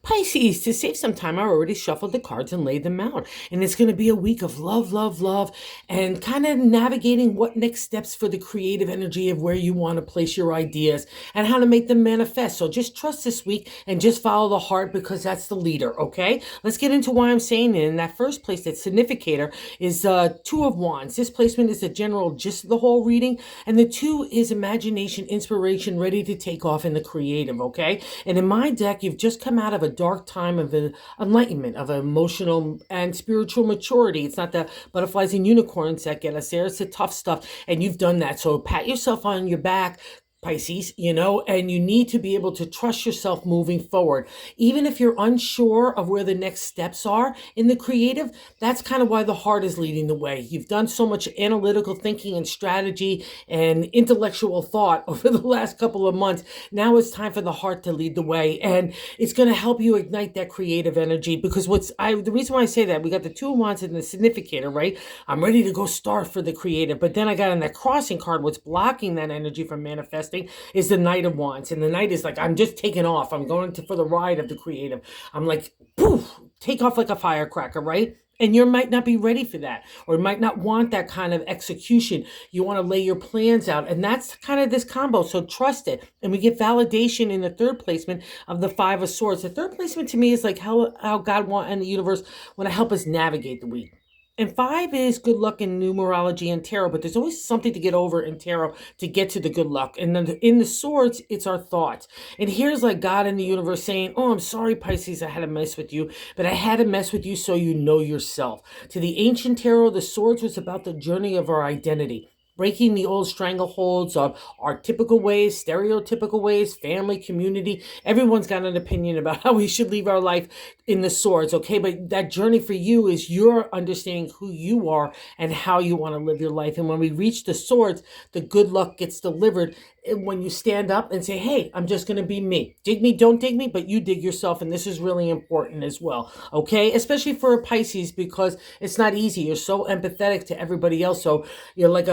Pisces, to save some time, I already shuffled the cards and laid them out. And it's going to be a week of love, love, love, and kind of navigating what next steps for the creative energy of where you want to place your ideas and how to make them manifest. So just trust this week and just follow the heart because that's the leader, okay? Let's get into why I'm saying it. In that first place, that significator is Two of Wands. This placement is the general gist of the whole reading. And the two is imagination, inspiration, ready to take off in the creative, okay? And in my deck, you've just come out of a dark time of enlightenment, of emotional and spiritual maturity. It's not the butterflies and unicorns that get us there. It's the tough stuff. And you've done that. So pat yourself on your back, Pisces, and you need to be able to trust yourself moving forward. Even if you're unsure of where the next steps are in the creative, that's kind of why the heart is leading the way. You've done so much analytical thinking and strategy and intellectual thought over the last couple of months. Now it's time for the heart to lead the way, and it's going to help you ignite that creative energy because the reason why I say that, we got the Two of Wands and the significator, right? I'm ready to go start for the creative, but then I got on that crossing card, what's blocking that energy from manifesting is the Knight of Wands. And the Knight is like, I'm just taking off. I'm going for the ride of the creative. I'm like, poof, take off like a firecracker, right? And you might not be ready for that, or might not want that kind of execution. You want to lay your plans out. And that's kind of this combo. So trust it. And we get validation in the third placement of the Five of Swords. The third placement to me is like how God and the universe want to help us navigate the week. And five is good luck in numerology and tarot, but there's always something to get over in tarot to get to the good luck. And then in the swords, it's our thoughts. And here's like God in the universe saying, oh, I'm sorry, Pisces, I had to mess with you, but I had to mess with you so you know yourself. To the ancient tarot, the swords was about the journey of our identity. Breaking the old strangleholds of our typical ways, stereotypical ways, family, community. Everyone's got an opinion about how we should live our life in the swords, okay? But that journey for you is your understanding who you are and how you want to live your life. And when we reach the swords, the good luck gets delivered when you stand up and say, hey, I'm just going to be me. Dig me, don't dig me, but you dig yourself. And this is really important as well, okay? Especially for a Pisces, because it's not easy. You're so empathetic to everybody else. So you're like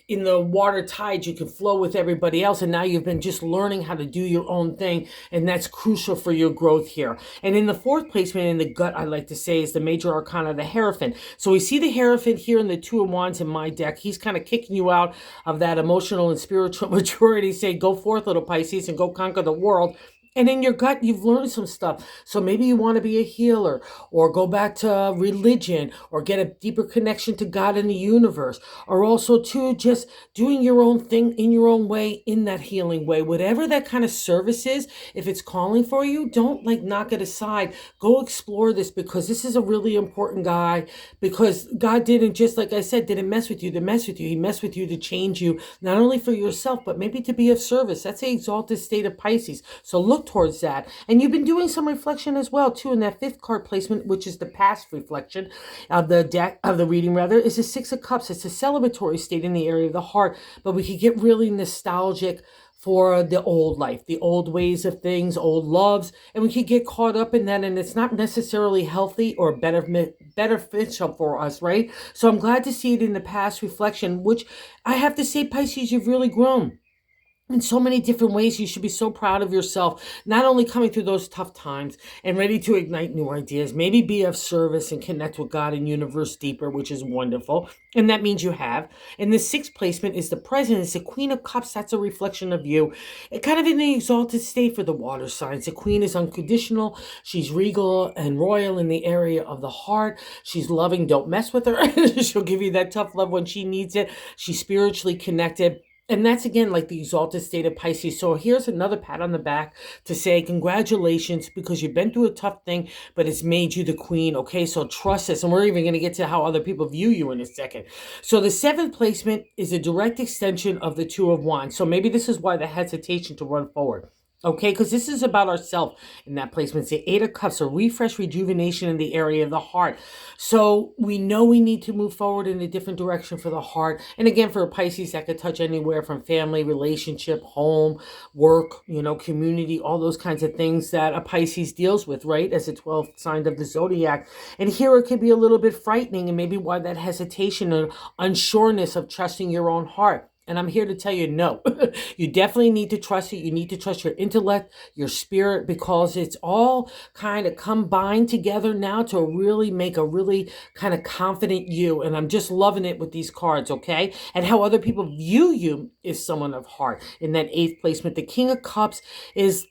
in the water tides, you can flow with everybody else. And now you've been just learning how to do your own thing. And that's crucial for your growth here. And in the fourth placement in the gut, I like to say, is the major arcana, the Hierophant. So we see the Hierophant here in the Two of Wands in my deck. He's kind of kicking you out of that emotional and spiritual maturity. Say, go forth, little Pisces, and go conquer the world. And in your gut, you've learned some stuff. So maybe you want to be a healer, or go back to religion, or get a deeper connection to God and the universe, or also to just doing your own thing in your own way, in that healing way. Whatever that kind of service is, if it's calling for you, don't knock it aside. Go explore this, because this is a really important guy, because God didn't, just like I said, didn't mess with you to mess with you. He messed with you to change you, not only for yourself, but maybe to be of service. That's the exalted state of Pisces. So look towards that. And you've been doing some reflection as well too in that fifth card placement, which is the past reflection of the deck, of the reading rather, is the Six of Cups. It's a celebratory state in the area of the heart, but we could get really nostalgic for the old life, the old ways of things, old loves, and we could get caught up in that, and it's not necessarily healthy or beneficial for us, right? So I'm glad to see it in the past reflection, which I have to say, Pisces, you've really grown in so many different ways. You should be so proud of yourself, not only coming through those tough times and ready to ignite new ideas, maybe be of service and connect with God and universe deeper, which is wonderful. And that means you have. And the sixth placement is the present. It's the Queen of Cups. That's a reflection of you. It kind of in the exalted state for the water signs. The Queen is unconditional. She's regal and royal in the area of the heart. She's loving. Don't mess with her. She'll give you that tough love when she needs it. She's spiritually connected. And that's, again, like the exalted state of Pisces. So here's another pat on the back to say congratulations, because you've been through a tough thing, but it's made you the queen, okay? So trust this. And we're even going to get to how other people view you in a second. So the seventh placement is a direct extension of the Two of Wands. So maybe this is why the hesitation to run forward. Okay, because this is about ourselves in that placement. It's the Eight of Cups, a refresh, rejuvenation in the area of the heart. So we know we need to move forward in a different direction for the heart. And again, for a Pisces, that could touch anywhere from family, relationship, home, work, community, all those kinds of things that a Pisces deals with, right? As a 12th sign of the zodiac. And here it could be a little bit frightening, and maybe why that hesitation and unsureness of trusting your own heart. And I'm here to tell you, no, you definitely need to trust it. You need to trust your intellect, your spirit, because it's all kind of combined together now to really make a really kind of confident you. And I'm just loving it with these cards, okay? And how other people view you is someone of heart. In that eighth placement, the King of Cups is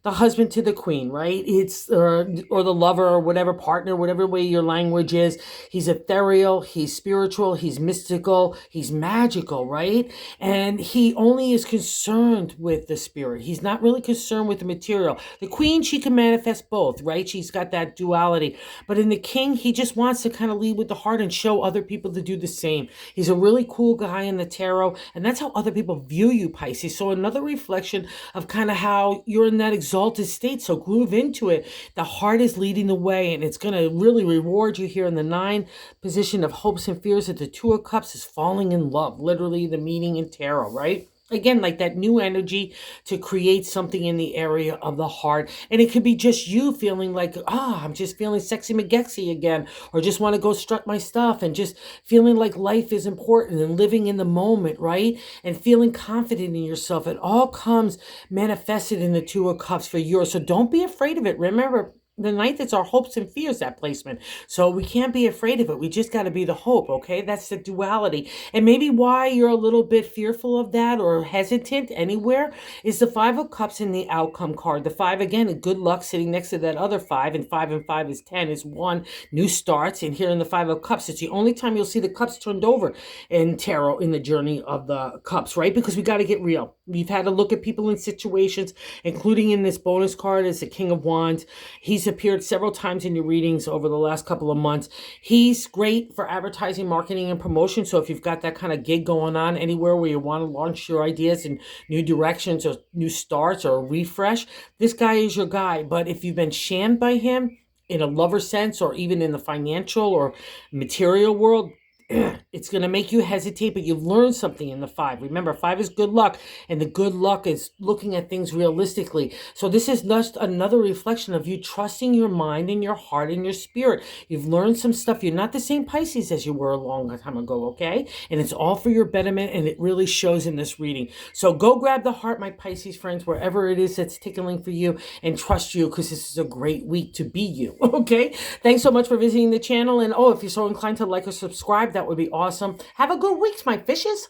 the husband to the queen, right? It's or the lover or whatever partner, whatever way your language is. He's ethereal, he's spiritual, he's mystical, he's magical, right? And he only is concerned with the spirit. He's not really concerned with the material. The queen, she can manifest both, right? She's got that duality. But in the king, he just wants to kind of lead with the heart and show other people to do the same. He's a really cool guy in the tarot, and that's how other people view you, Pisces. So another reflection of kind of how you're in that exalted state. So groove into it. The heart is leading the way, and it's going to really reward you here in the 9 position of hopes and fears. That the 2 of Cups is falling in love, literally the meaning in tarot, right? Again, like that new energy to create something in the area of the heart. And it could be just you feeling like, I'm just feeling sexy McGexy again, or just want to go strut my stuff, and just feeling like life is important and living in the moment, right? And feeling confident in yourself. It all comes manifested in the 2 of Cups for yours. So don't be afraid of it. Remember, the 9th, it's our hopes and fears, that placement. So we can't be afraid of it. We just got to be the hope, okay? That's the duality. And maybe why you're a little bit fearful of that or hesitant anywhere is the 5 of Cups in the outcome card. The 5, again, good luck sitting next to that other 5, and 5 and 5 is 10, is 1, new starts. And here in the 5 of Cups, it's the only time you'll see the cups turned over in tarot in the journey of the cups, right? Because we got to get real. We've had to look at people in situations, including in this bonus card is the King of Wands. He's appeared several times in your readings over the last couple of months. He's great for advertising, marketing, and promotion. So if you've got that kind of gig going on anywhere where you want to launch your ideas in new directions or new starts or a refresh, this guy is your guy. But if you've been shammed by him in a lover sense, or even in the financial or material world, it's going to make you hesitate, but you've learned something in the 5. Remember, 5 is good luck, and the good luck is looking at things realistically. So this is just another reflection of you trusting your mind and your heart and your spirit. You've learned some stuff. You're not the same Pisces as you were a long time ago, okay? And it's all for your betterment, and it really shows in this reading. So go grab the heart, my Pisces friends, wherever it is that's tickling for you, and trust you, because this is a great week to be you, okay? Thanks so much for visiting the channel, and if you're so inclined to like or subscribe, that would be awesome. Have a good week, my fishes.